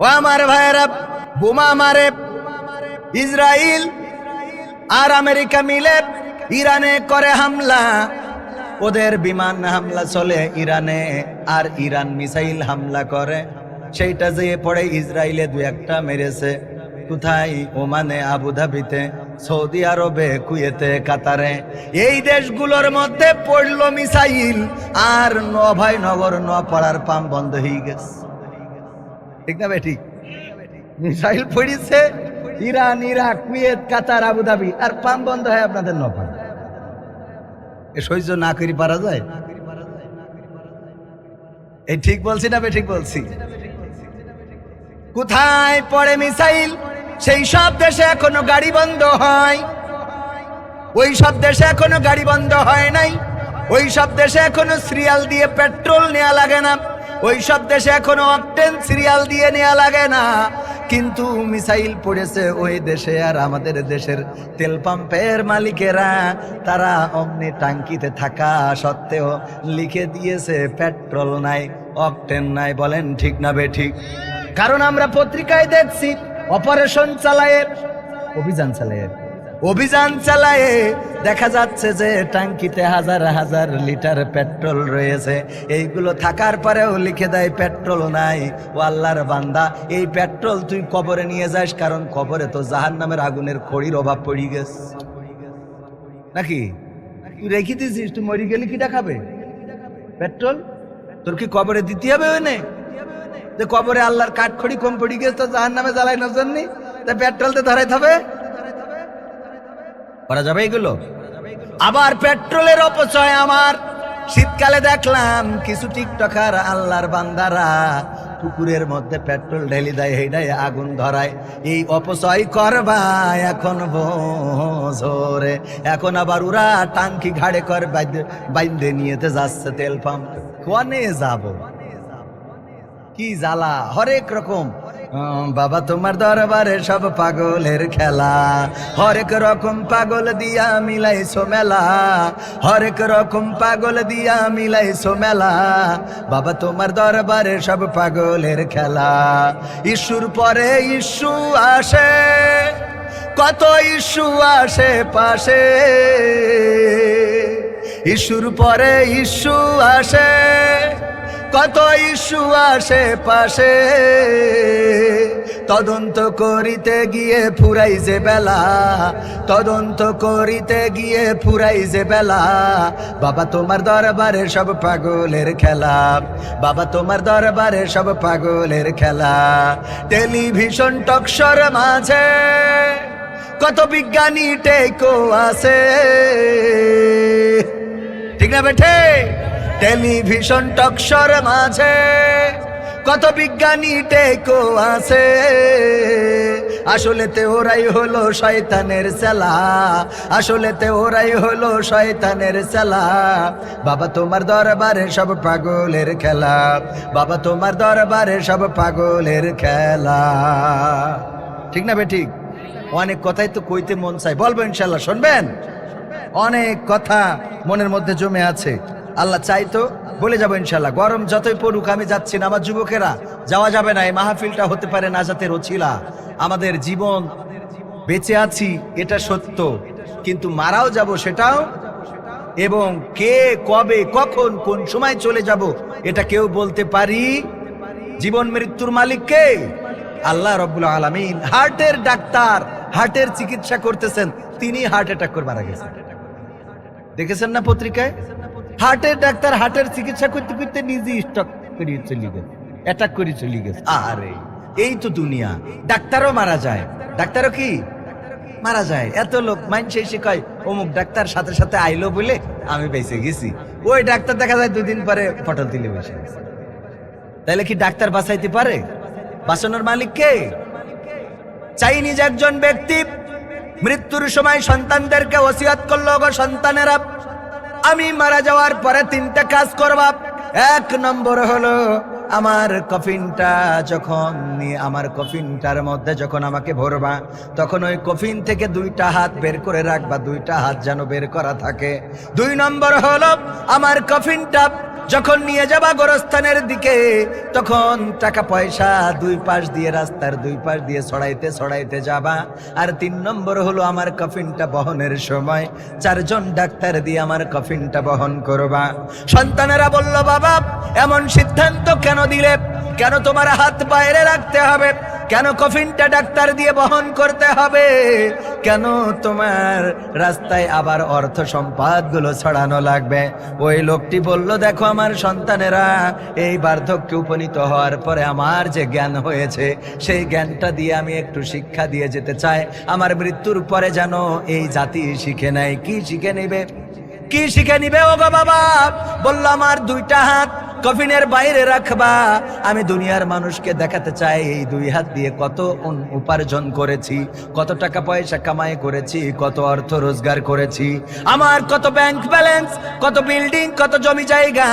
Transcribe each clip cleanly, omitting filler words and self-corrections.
ও আমার ভাইয়েরা, বোমা মারে ইসরায়েল আর আমেরিকা মিলে ইরানে করে হামলা। ওদের বিমান হামলা চলে ইরানে, আর ইরান মিসাইল হামলা করে। সেইটা যে পড়ে ইসরায়েলে দু একটা মেরেছে। কোথায়? ওমানে, আবুধাবিতে, সৌদি আরবে, কুয়েতে, কাতারে। এই দেশগুলোর মধ্যে পড়লো মিসাইল, আর নগর পাড়ার পাম্প বন্ধ হয়ে গেছে। ঠিক না ভাই? ঠিক। মিসাইল পড়েছে ইরান, ইরাক, কুয়েত, কাতার, আবুধাবি, আর পাম্প বন্ধ হয় আপনাদের নপাড়া। এ সহ্য না করি পারা যায়? এই ঠিক বলছি না? ঠিক বলছি। কোথায় পড়ে মিসাইল, সেই সব দেশে এখনো গাড়ি বন্ধ হয়। ওই সব দেশে এখনো গাড়ি বন্ধ হয় নাই। ওই সব দেশে এখনো সিরিয়াল দিয়ে পেট্রোল নেওয়া লাগে না। ওই সব দেশে এখনো অকটেন সিরিয়াল দিয়ে নেওয়া লাগে না। কিন্তু মিসাইল পড়েছে ওই দেশে, আর আমাদের দেশের তেল পাম্পের মালিকেরা তারা অমনি টাঙ্কিতে থাকা সত্ত্বেও লিখে দিয়েছে পেট্রোল নাই, অকটেন নাই। বলেন ঠিক না বে ঠিক? কারণ আমরা পত্রিকায় দেখছি অপারেশন চালায়ে, অভিযান চালায়ে দেখা যাচ্ছে যে টাঙ্কিতে হাজার হাজার লিটার পেট্রোল রয়েছে। এইগুলো থাকার পরেও লিখে দেয় পেট্রোল নাই। ও আল্লাহর বান্দা, এই পেট্রোল তুই কবরে নিয়ে যাস, কারণ কবরে তো জাহান্নামের আগুনের খড়ির অভাব পড়ে গেছে নাকি? তুই রেখে দিয়েছিস, তুই মরি গেলে কি দেখাবে পেট্রোল? তোর কি কবরে দিতে হবে? ওই নে যে কবরে আল্লাহর কাঠখড়ি কম পড়ে গেছে, তো জাহান্নামে জ্বালাই না জন্য পেট্রোল তো ধরাইতে হবে। করা যাবে এগুলো? আবার পেট্রোলের অপচয়। আমার শীতকালে দেখলাম কিছু টিকটকার আল্লাহর বান্দারা পুকুরের মধ্যে পেট্রোল ঢেলে দেয়, হেডায় আগুন ধরায়। এই অপচয় করবা এখন বোঝরে। এখন আবার ওরা টাঙ্কি ঘাড়ে কর বাইন্দে নিয়েতে যাচ্ছে তেল পাম্প। কোনে যাব? কি জ্বালা! হরেক রকম বাবা তোমার দরবারে সব পাগলের খেলা। হরেক রকম পাগল দিয়া মিলাইছো মেলা, হরেক রকম পাগল দিয়া মিলাইছো মেলা। বাবা তোমার দরবারে সব পাগলের খেলা। ইস্যুর পরে ইস্যু আসে, কত ইস্যু আসে পাশে। ইস্যুর পরে ইস্যু আসে, কত ইস্যু আসে পাশে। তদন্ত করিতে গিয়ে ফুরাই যে বেলা, তদন্ত করিতে গিয়ে ফুরাই যে বেলা। বাবা তোমার দরবারে সব পাগলের খেলা, বাবা তোমার দরবারে সব পাগলের খেলা। টেলিভিশন টকশোর মাঝে কত বিজ্ঞানী টেকো আছে। ঠিক না বেঠে? টেলিভিশন টকশোর মাঝে কত বিজ্ঞানী টেকো আছে। আসলেতে ওরাই হলো শয়তানের চেলা, আসলেতে ওরাই হলো শয়তানের চেলা। বাবা তোমার দরবারে সব পাগলের খেলা, বাবা তোমার দরবারে সব পাগলের খেলা। ঠিক না বে ঠিক? অনেক কথাই তো কইতে মন চাই, বলবো ইনশাল্লাহ, শুনবেন? অনেক কথা মনের মধ্যে জমে আছে, আল্লাহ চাই তো বলে যাবো ইনশাল্লাহ। গরম যতই পড়ুক আমি যাচ্ছি না। আমার যুবকেরা, যাওয়া যাবে না। এই মাহফিলটা হতে পারে নাজাতের ওছিলা। আমাদের জীবন বেঁচে আছি এটা সত্য, কিন্তু মারাও যাব সেটাও। এবং কে কবে কখন কোন সময় চলে যাব এটা কেউ বলতে পারি? জীবন মৃত্যুর মালিক কে? আল্লাহ রাব্বুল আলামিন। হার্টের ডাক্তার, হার্টের চিকিৎসা করতেছেন, তিনি হার্ট অ্যাটাক করে মারা গেছেন। দেখেছেন না পত্রিকায়? হার্টের ডাক্তার হার্টের চিকিৎসা করতে করতে নিজে স্ট্রোক করে চলে গেছে, অ্যাটাক করে চলে গেছে। আরে এই তো দুনিয়া। ডাক্তারও মারা যায়, ডাক্তারও কি মারা যায়। এত লোক মাইনছে এসে কয় অমুক ডাক্তার সাথে সাথে আইলো বলে আমি বেঁচে গেছি। ওই ডাক্তার দেখা যায় দুদিন পরে পটল তুলে বসে গেছে। তাহলে কি ডাক্তার বাঁচাইতে পারে? বাঁচানোর মালিক কে? চাইনিজ একজন ব্যক্তি মৃত্যুর সময় সন্তানদেরকে ওসিয়ত করলো, গো সন্তানেরা, আমি মারা যাওয়ার পরে 3টা কাজ করবা। 1 নম্বর হলো আমার কফিনটা যখন আমার কফিনটার মধ্যে যখন আমাকে ভরবা, তখন ওই কফিন থেকে 2টা হাত বের করে রাখবা, 2টা হাত যেন বের করা থাকে। 2 নম্বর হলো আমার কফিনটা যখন নিয়ে যাবা গোরস্থানের দিকে, তখন টাকা পয়সা দুই পাশ দিয়ে, রাস্তার দুই পাশ দিয়ে ছড়াইতে ছড়াইতে যাবা। আর 3 নম্বর হলো আমার কফিনটা বহনের সময় 4 জন ডাক্তার দিয়ে আমার কফিনটা বহন করবা। সন্তানেরা বলল, বাবা এমন সিদ্ধান্ত কেন দিলে? কেন তোমার হাত বাইরে রাখতে হবে? কেন কফিনটা ডাক্তার দিয়ে বহন করতে হবে? কেন তোমার রাস্তায় আবার অর্থ সম্পদগুলো ছড়ানো লাগবে? ওই লোকটি বলল, দেখো আমার সন্তানেরা এই বার্ধক্যে উপনীত হওয়ার পরে আমার যে জ্ঞান হয়েছে, সেই জ্ঞানটা দিয়ে আমি একটু শিক্ষা দিয়ে যেতে চাই। আমার মৃত্যুর পরে যেন এই জাতি শিখে নেয়। কি শিখে নিবে? কি শিখে নিবে? ও গো বাবা বলল, আমার 2টা হাত কফিনের বাইরে রাখবা। আমি দুনিয়ার মানুষকে দেখাতে চাই এই 2 হাত দিয়ে কত উপার্জন করেছি, কত টাকা পয়সা কামাই করেছি, কত অর্থ রোজগার করেছি, আমার কত ব্যাংক ব্যালেন্স, কত বিল্ডিং, কত জমি জায়গা,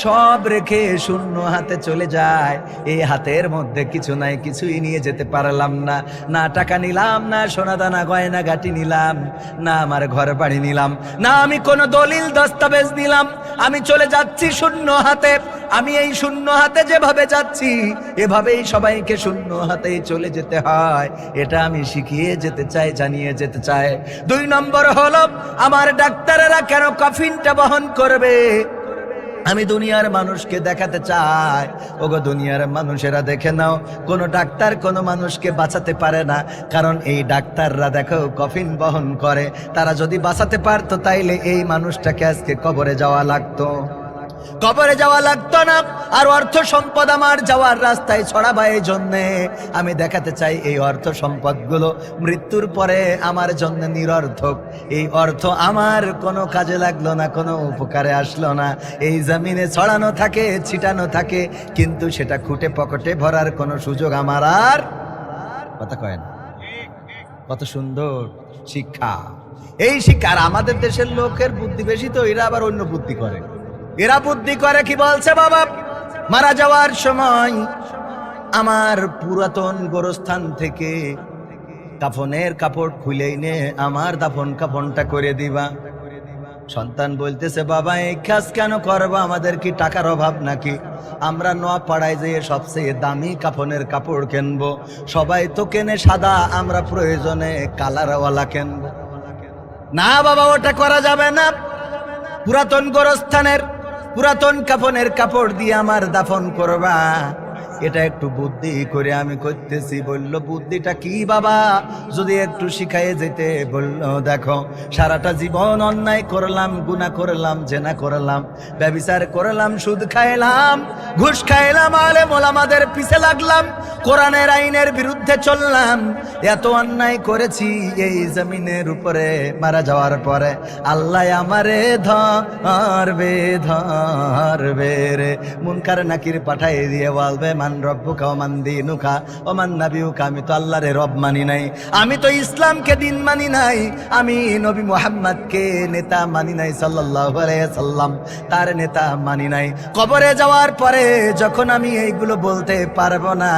সব রেখে শূন্য হাতে চলে যায়। এই হাতের মধ্যে কিছু নাই, কিছুই নিয়ে যেতে পারলাম না। না টাকা নিলাম, না সোনাদানা গয়না গাটি নিলাম, না আমার ঘর বাড়ি নিলাম, না আমি কোনো দলিল দস্তাবেজ নিলাম। আমি চলে যাচ্ছি শূন্য হাতে। আমি এই শূন্য হাতে যেভাবে যাচ্ছি, এভাবেই সবাইকে শূন্য হাতেই চলে যেতে হয়। এটা আমি শিখিয়ে যেতে চাই, জানিয়ে যেতে চাই। 2 নম্বর হলো, আমার ডাক্তারেরা কেন কফিনটা বহন করবে? আমি দুনিয়ার মানুষকে দেখাতে চাই, ওগো দুনিয়ার মানুষেরা দেখে নাও, কোনো ডাক্তার কোনো মানুষকে বাঁচাতে পারে না। কারণ এই ডাক্তাররা দেখো কফিন বহন করে। তারা যদি বাঁচাতে পারতো, তাইলে এই মানুষটাকে আজকে কবরে যাওয়া লাগতো, কবরে যাওয়া লাগতো না। আর অর্থ সম্পদ আমার যাওয়ার রাস্তায় ছড়াবা। এই জন্যে আমি দেখাতে চাই এই অর্থ সম্পদগুলো মৃত্যুর পরে আমার জন্য নিরর্থক। এই অর্থ আমার কোনো কাজে লাগলো না, কোনো উপকারে আসলো না। এই জমিনে ছড়ানো থাকে, ছিটানো থাকে, কিন্তু সেটা খুঁটে পকেটে ভরার কোনো সুযোগ আমার আর। কথা কয় না? কত সুন্দর শিক্ষা! এই শিক্ষা। আর আমাদের দেশের লোকের বুদ্ধি বেশি, তো এরা আবার অন্য বুদ্ধি করে। এরা বুদ্ধি করে কি বলছে, বাবা মারা যাওয়ার সময় আমার পুরাতন গোরস্থান থেকে কাফনের কাপড় খুলে এনে আমার দাফন কাফনটা করে দিবা। সন্তান বলতেছে, বাবা এই কাজ কেন করবো? আমাদের কি টাকার অভাব নাকি? আমরা নোয়াপাড়ায় যেয়ে সবচেয়ে দামি কাফনের কাপড় কিনবো। সবাই তো কেনে সাদা, আমরা প্রয়োজনে কালারওয়ালা কিনবো। না বাবা, ওটা করা যাবে না। পুরাতন গোরস্থানের পুরাতন কাফনের কাপড় দিয়ে আমার দাফন করবা। এটা একটু বুদ্ধি করে আমি করতেছি। বলল, বুদ্ধিটা কি বাবা? যদি একটু শিখাইয়ে যেতে। বলল, দেখো সারাটা জীবন অন্যায় করলাম, গুনাহ করলাম, জেনা করলাম, ব্যভিচার করলাম, সুদ খাইলাম, ঘুষ খাইলাম, আলেম ওলামাদের পিছে লাগলাম, কোরআনের আইনের বিরুদ্ধে চললাম, এত অন্যায় করেছি। এই জমিনের উপরে মারা যাওয়ার পরে আল্লাহ আমারে ধরবে ধরবে রে, মুনকার নাকির পাঠাই দিয়ে বলবে, মান রব্বুকা ওয়া মান দীনুকা ওয়া মান নাবিয়ুকা। আমি তো আল্লাহরে রব মানি নাই, আমি তো ইসলামকে দিন মানি নাই, আমি নবী মুহাম্মদকে নেতা মানি নাই সাল্লাল্লাহু আলাইহি সাল্লাম, তার নেতা মানি নাই। কবরে যাওয়ার পরে যখন আমি এইগুলো বলতে পারবো না,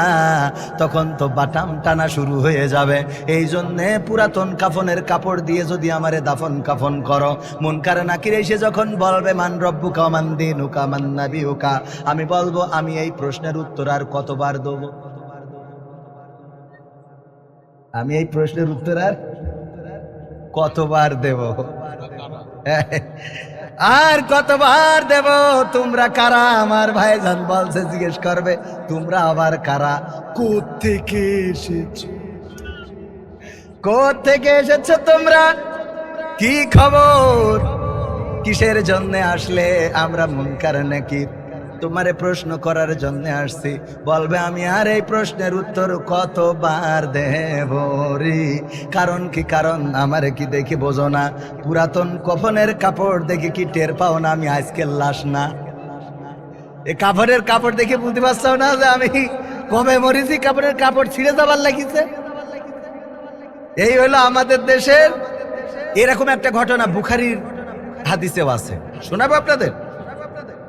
তখন তো বাটাম টানা শুরু হয়ে যাবে। এই জন্যে পুরাতন কাফনের কাপড় দিয়ে যদি আমারে দাফন কাফন করো, মুনকার নাকির এসে যখন বলবে, মান রব্বুকা ওয়া মান দীনুকা মান নাবিয়ুকা, আমি বলবো, আমি এই প্রশ্নের উত্তর আর কতবার দেব? আমি এই প্রশ্নের উত্তর আর কতবার দেব? আর কতবার দেব? তোমরা কারা? আমার ভাইজান বলছে, জিজ্ঞেস করবে, তোমরা আবার কারা? কোত্থেকে এসেছো? কোত্থেকে এসেছো তোমরা? কি খবর? কিসের জন্য আসলে? আমরা মুনকার নাকির তোমারে প্রশ্ন করার জন্য আসছি। বলবে, আমি আর এই প্রশ্নের উত্তর কতবার দেব রে? কারণ কি? কারণ আমারে কি দেখে বোঝো না? পুরাতন কফনের কাপড় দেখে কি টের পাও না আমি আজকের লাশ না? এই কাপড়ের কাপড় দেখে বুঝতে পারছো না যে আমি কবে মরেছি? কাপড়ের কাপড় ছিঁড়ে যাবার লাগিছে। এই হলো আমাদের দেশের এরকম একটা ঘটনা, বুখারীর হাদিসেও আছে, শোনাবো আপনাদের।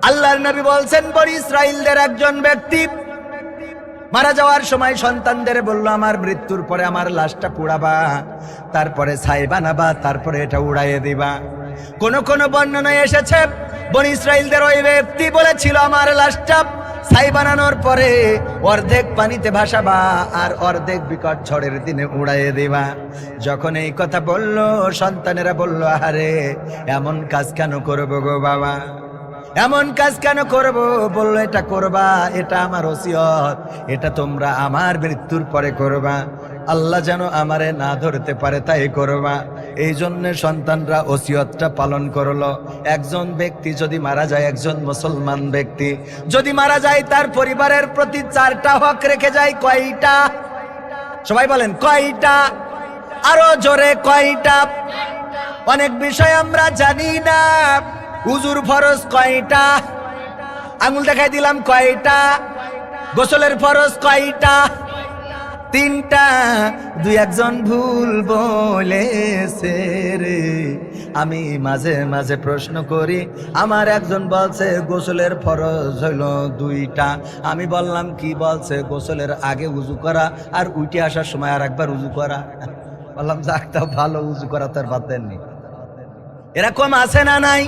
আল্লাহর নবী বলছেন, বনি ইসরাইলদের একজন ব্যক্তি মারা যাওয়ার সময় সন্তানদের বলল, আমার মৃত্যুর পরে আমার লাশটা পোড়াবা, তারপরে ছাই বানাবা, তারপরে এটা উড়াইয়ে দিবা। কোন কোন বর্ণনায় এসেছে বনি ইসরাইলদের ওই ব্যক্তি বলেছিল আমার লাশটা ছাই বানানোর পরে অর্ধেক পানিতে ভাসাবা আর অর্ধেক বিকট ঝড়ের দিনে উড়াইয়ে দিবা। যখন এই কথা বলল সন্তানেরা বলল আরে এমন কাজ কেন করবো গো বাবা, এমন কাজ কেন করব? বললো এটা করবা, এটা আমার ওসিয়ত, এটা তোমরা আমার মৃত্যুর পরে করবা, আল্লাহ যেন আমারে না ধরতে পারে তাই করবা। এই জন্য সন্তানরা ওসিয়তটা পালন করলো। একজন ব্যক্তি যদি মারা যায়, একজন মুসলমান ব্যক্তি যদি মারা যায়, তার পরিবারের প্রতি 4টা হক রেখে যায়। কয়টা? সবাই বলেন কয়টা? আরো জোরে কয়টা? অনেক বিষয় আমরা জানি না। উজুর ফরজ কয়টা? আঙুল দেখাই দিলাম কয়টা? গোসলের ফরজ কয়টা? 3টা। 2-1জন ভুল বলেছে রে। আমি মাঝে মাঝে প্রশ্ন করি, আমার একজন বলছে গোসলের ফরজ হইল 2টা। আমি বললাম কি বলছে? গোসলের আগে উজু করা আর উঠে আসার সময় আর একবার উজু করা। বললাম যাক, তা ভালো, উজু করা তার বাদ দেননি। এরকম আছে না নাই?